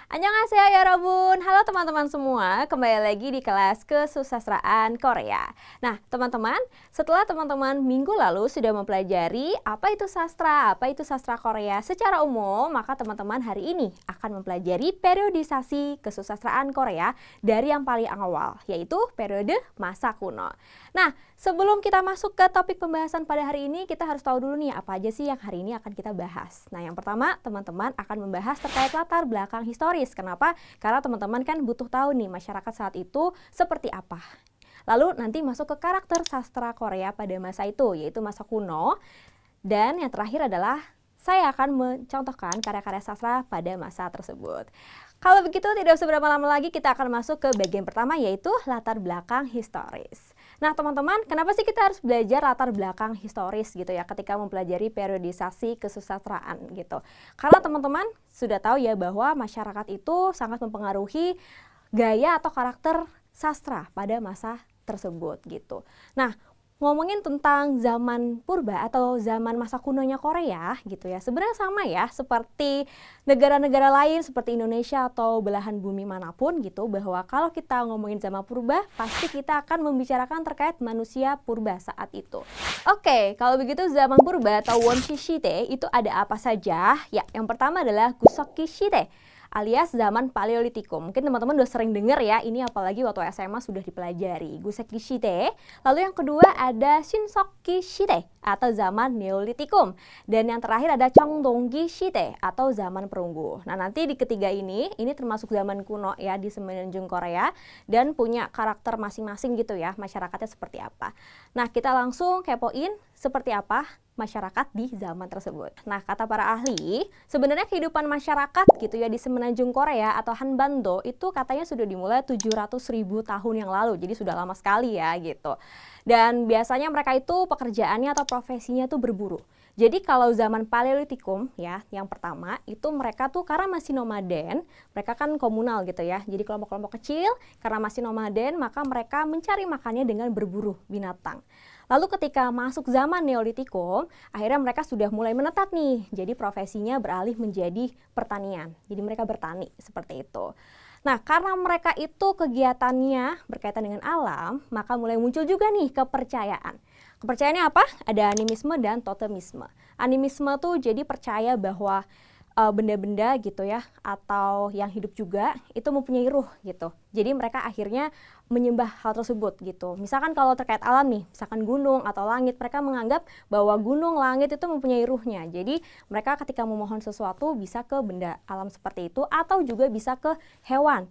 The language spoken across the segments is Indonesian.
Annyeonghaseyo Yorobun. Halo teman-teman semua, kembali lagi di kelas kesusastraan Korea. Nah, teman-teman, setelah teman-teman minggu lalu sudah mempelajari apa itu sastra Korea secara umum, maka teman-teman hari ini akan mempelajari periodisasi kesusastraan Korea dari yang paling awal, yaitu periode masa kuno. Nah, sebelum kita masuk ke topik pembahasan pada hari ini, kita harus tahu dulu nih apa aja sih yang hari ini akan kita bahas. Nah, yang pertama, teman-teman akan membahas terkait latar belakang historis. Kenapa? Karena teman-teman kan butuh tahu nih masyarakat saat itu seperti apa. Lalu nanti masuk ke karakter sastra Korea pada masa itu, yaitu masa kuno. Dan yang terakhir adalah saya akan mencontohkan karya-karya sastra pada masa tersebut. Kalau begitu, tidak usah berapa lama lagi, kita akan masuk ke bagian pertama, yaitu latar belakang historis. Nah, teman-teman, kenapa sih kita harus belajar latar belakang historis gitu ya ketika mempelajari periodisasi kesusastraan gitu? Karena teman-teman sudah tahu ya bahwa masyarakat itu sangat mempengaruhi gaya atau karakter sastra pada masa tersebut gitu. Nah, ngomongin tentang zaman purba atau zaman masa kunonya Korea gitu ya, sebenarnya sama ya seperti negara-negara lain seperti Indonesia atau belahan bumi manapun gitu, bahwa kalau kita ngomongin zaman purba pasti kita akan membicarakan terkait manusia purba saat itu. Oke, kalau begitu zaman purba atau Wonshi Shite itu ada apa saja? Ya, yang pertama adalah Gusoki Shite alias zaman Paleolitikum. Mungkin teman-teman udah sering dengar ya, ini apalagi waktu SMA sudah dipelajari. Guseki Shite. Lalu yang kedua ada Shinsoki Shite atau zaman Neolitikum. Dan yang terakhir ada Cheongdonggi Shite atau zaman perunggu. Nah, nanti di ketiga ini termasuk zaman kuno ya di semenanjung Korea dan punya karakter masing-masing gitu ya, masyarakatnya seperti apa. Nah, kita langsung kepoin seperti apa masyarakat di zaman tersebut. Nah, kata para ahli, sebenarnya kehidupan masyarakat gitu ya di semenanjung Korea atau Hanbando itu katanya sudah dimulai 700.000 tahun yang lalu. Jadi sudah lama sekali ya gitu. Dan biasanya mereka itu pekerjaannya atau profesinya tuh berburu. Jadi kalau zaman Paleolitikum ya, yang pertama itu mereka tuh karena masih nomaden, mereka kan komunal gitu ya. Jadi kelompok-kelompok kecil, karena masih nomaden maka mereka mencari makannya dengan berburu binatang. Lalu ketika masuk zaman Neolitikum, akhirnya mereka sudah mulai menetap nih. Jadi profesinya beralih menjadi pertanian. Jadi mereka bertani seperti itu. Nah, karena mereka itu kegiatannya berkaitan dengan alam, maka mulai muncul juga nih kepercayaan. Kepercayaannya apa? Ada animisme dan totemisme. Animisme tuh jadi percaya bahwa benda-benda gitu ya atau yang hidup juga itu mempunyai ruh gitu. Jadi mereka akhirnya menyembah hal tersebut gitu. Misalkan kalau terkait alam nih, misalkan gunung atau langit, mereka menganggap bahwa gunung, langit itu mempunyai ruhnya. Jadi mereka ketika memohon sesuatu bisa ke benda alam seperti itu atau juga bisa ke hewan.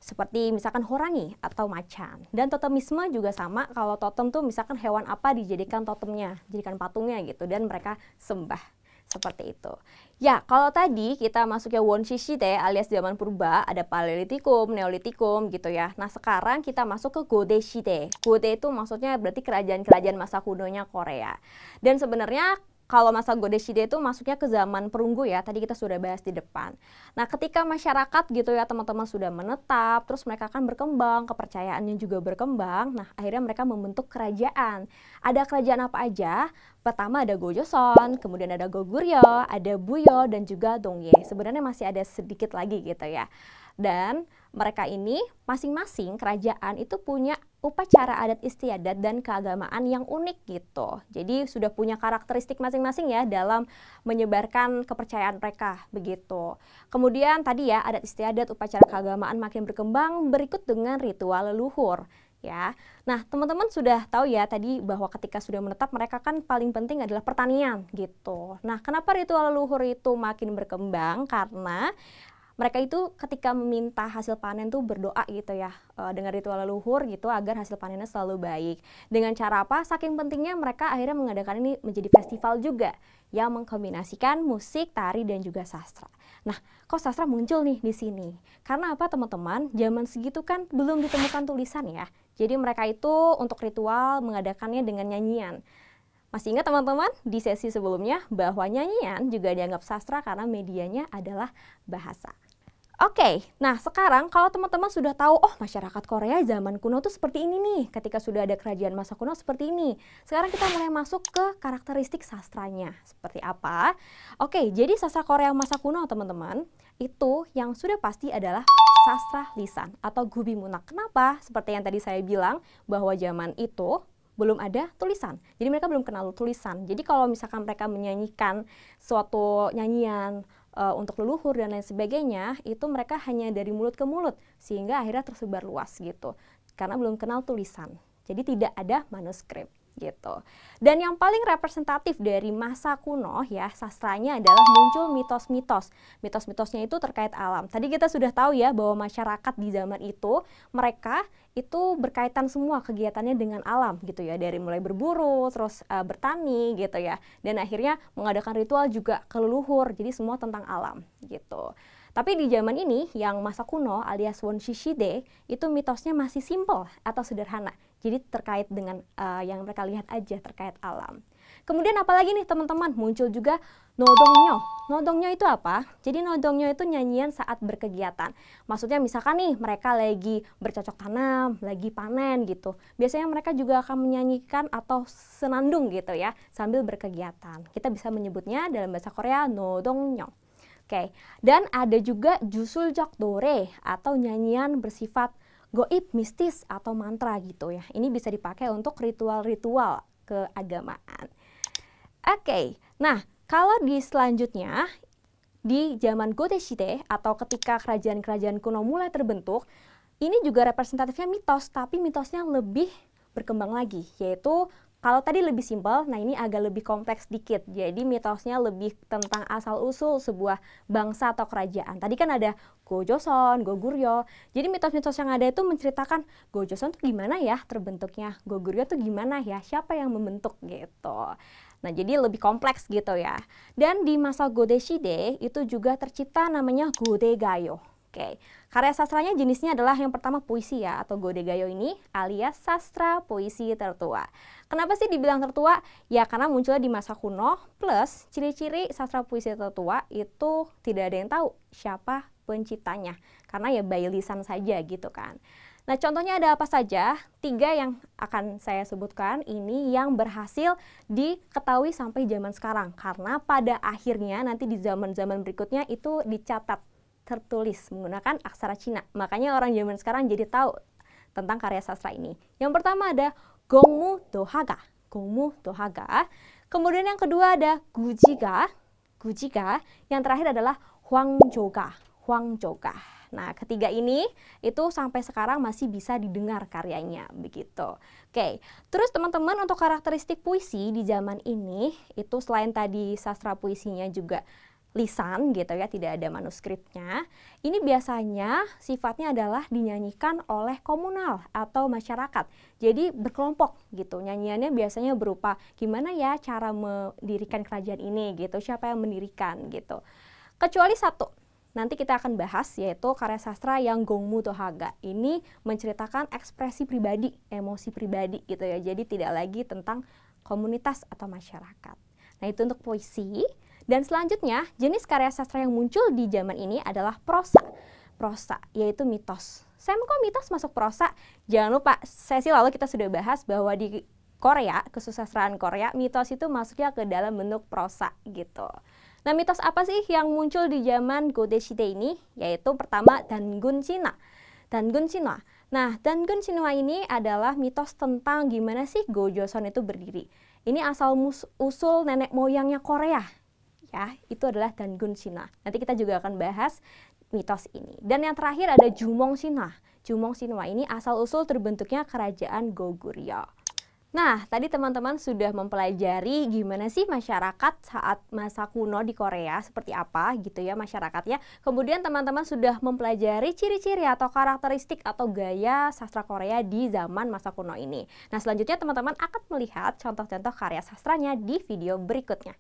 Seperti misalkan horangi atau macan. Dan totemisme juga sama, kalau totem tuh misalkan hewan apa dijadikan totemnya, jadikan patungnya gitu dan mereka sembah. Seperti itu. Ya, kalau tadi kita masuk ke Wonshi Shite alias zaman purba, ada Paleolitikum, Neolitikum gitu ya. Nah, sekarang kita masuk ke Gode Shite. Gode itu maksudnya berarti kerajaan-kerajaan masa kunonya Korea. Dan sebenarnya kalau masa Gode Shite itu masuknya ke zaman perunggu ya, tadi kita sudah bahas di depan. Nah, ketika masyarakat gitu ya teman-teman sudah menetap, terus mereka akan berkembang, kepercayaannya juga berkembang, nah akhirnya mereka membentuk kerajaan. Ada kerajaan apa aja? Pertama ada Gojoseon, kemudian ada Goguryeo, ada Buyo, dan juga Dongye. Sebenarnya masih ada sedikit lagi gitu ya. Dan mereka ini masing-masing kerajaan itu punya upacara adat istiadat dan keagamaan yang unik gitu. Jadi sudah punya karakteristik masing-masing ya dalam menyebarkan kepercayaan mereka begitu. Kemudian tadi ya adat istiadat, upacara keagamaan makin berkembang berikut dengan ritual leluhur ya. Nah, teman-teman sudah tahu ya tadi bahwa ketika sudah menetap mereka kan paling penting adalah pertanian gitu. Nah, kenapa ritual leluhur itu makin berkembang? Karena mereka itu ketika meminta hasil panen tuh berdoa gitu ya dengan ritual leluhur gitu agar hasil panennya selalu baik. Dengan cara apa? Saking pentingnya mereka akhirnya mengadakan ini menjadi festival juga yang mengkombinasikan musik, tari, dan juga sastra. Nah, kok sastra muncul nih di sini? Karena apa teman-teman? Zaman segitu kan belum ditemukan tulisan ya. Jadi mereka itu untuk ritual mengadakannya dengan nyanyian. Masih ingat teman-teman di sesi sebelumnya bahwa nyanyian juga dianggap sastra karena medianya adalah bahasa. Oke, nah sekarang kalau teman-teman sudah tahu, oh masyarakat Korea zaman kuno tuh seperti ini nih, ketika sudah ada kerajaan masa kuno seperti ini. Sekarang kita mulai masuk ke karakteristik sastranya, seperti apa? Oke, jadi sastra Korea masa kuno teman-teman, itu yang sudah pasti adalah sastra lisan atau gubimunak. Kenapa? Seperti yang tadi saya bilang, bahwa zaman itu belum ada tulisan. Jadi mereka belum kenal tulisan. Jadi kalau misalkan mereka menyanyikan suatu nyanyian untuk leluhur dan lain sebagainya, itu mereka hanya dari mulut ke mulut, sehingga akhirnya tersebar luas gitu. Karena belum kenal tulisan. Jadi tidak ada manuskrip gitu. Dan yang paling representatif dari masa kuno ya, sastranya adalah muncul mitos-mitos. Mitos-mitosnya itu terkait alam. Tadi kita sudah tahu ya bahwa masyarakat di zaman itu, mereka itu berkaitan semua kegiatannya dengan alam gitu ya, dari mulai berburu, terus bertani gitu ya, dan akhirnya mengadakan ritual juga ke leluhur, jadi semua tentang alam gitu. Tapi di zaman ini yang masa kuno alias Wonshishide itu mitosnya masih simple atau sederhana, jadi terkait dengan yang mereka lihat aja terkait alam. Kemudian apalagi nih teman-teman, muncul juga nodongyo. Nodongyo itu apa? Jadi nodongyo itu nyanyian saat berkegiatan. Maksudnya misalkan nih mereka lagi bercocok tanam, lagi panen gitu. Biasanya mereka juga akan menyanyikan atau senandung gitu ya sambil berkegiatan. Kita bisa menyebutnya dalam bahasa Korea nodongyo. Oke, dan ada juga jusuljokdore atau nyanyian bersifat goib, mistis atau mantra gitu ya. Ini bisa dipakai untuk ritual-ritual keagamaan. Oke, nah kalau di selanjutnya di zaman Godeshide atau ketika kerajaan-kerajaan kuno mulai terbentuk, ini juga representatifnya mitos, tapi mitosnya lebih berkembang lagi, yaitu kalau tadi lebih simpel, nah ini agak lebih kompleks dikit. Jadi mitosnya lebih tentang asal-usul sebuah bangsa atau kerajaan. Tadi kan ada Gojoseon, Goguryeo. Jadi mitos-mitos yang ada itu menceritakan Gojoseon tuh gimana ya terbentuknya, Goguryeo tuh gimana ya, siapa yang membentuk gitu. Nah, jadi lebih kompleks gitu ya. Dan di masa Godeshide itu juga tercipta namanya Godegayo. Oke, karya sastranya jenisnya adalah yang pertama puisi ya, atau Godegayo ini alias sastra puisi tertua. Kenapa sih dibilang tertua? Ya karena munculnya di masa kuno, plus ciri-ciri sastra puisi tertua itu tidak ada yang tahu siapa penciptanya. Karena ya by lisan saja gitu kan. Nah contohnya ada apa saja? 3 yang akan saya sebutkan ini yang berhasil diketahui sampai zaman sekarang. Karena pada akhirnya nanti di zaman-zaman berikutnya itu dicatat, tertulis menggunakan aksara Cina. Makanya orang zaman sekarang jadi tahu tentang karya sastra ini. Yang pertama ada Gongmu Dohaga. Gongmu Dohaga. Kemudian yang kedua ada Gujiga. Gujiga. Yang terakhir adalah Hwangjoga. Hwangjoga. Nah, ketiga ini itu sampai sekarang masih bisa didengar karyanya begitu. Oke, terus teman-teman untuk karakteristik puisi di zaman ini itu selain tadi sastra puisinya juga lisan gitu ya, tidak ada manuskripnya. Ini biasanya sifatnya adalah dinyanyikan oleh komunal atau masyarakat. Jadi berkelompok gitu. Nyanyiannya biasanya berupa gimana ya cara mendirikan kerajaan ini gitu, siapa yang mendirikan gitu. Kecuali satu. Nanti kita akan bahas yaitu karya sastra yang Gongmu Dohaga. Ini menceritakan ekspresi pribadi, emosi pribadi gitu ya. Jadi tidak lagi tentang komunitas atau masyarakat. Nah itu untuk puisi. Dan selanjutnya jenis karya sastra yang muncul di zaman ini adalah prosa. Prosa yaitu mitos. Sam kok mitos masuk prosa? Jangan lupa sesi lalu kita sudah bahas bahwa di Korea, kesusastraan Korea, mitos itu masuknya ke dalam bentuk prosa gitu. Nah, mitos apa sih yang muncul di zaman Godeshide ini? Yaitu pertama Dangun Shinwa. Dangun Shinwa. Nah, Dangun Shinwa ini adalah mitos tentang gimana sih Gojoseon itu berdiri. Ini asal usul nenek moyangnya Korea. Ya, itu adalah Dangun Shinwa. Nanti kita juga akan bahas mitos ini. Dan yang terakhir ada Jumong Shinwa. Jumong Shinwa ini asal usul terbentuknya kerajaan Goguryeo. Nah, tadi teman-teman sudah mempelajari gimana sih masyarakat saat masa kuno di Korea, seperti apa gitu ya masyarakatnya. Kemudian teman-teman sudah mempelajari ciri-ciri atau karakteristik atau gaya sastra Korea di zaman masa kuno ini. Nah, selanjutnya teman-teman akan melihat contoh-contoh karya sastranya di video berikutnya.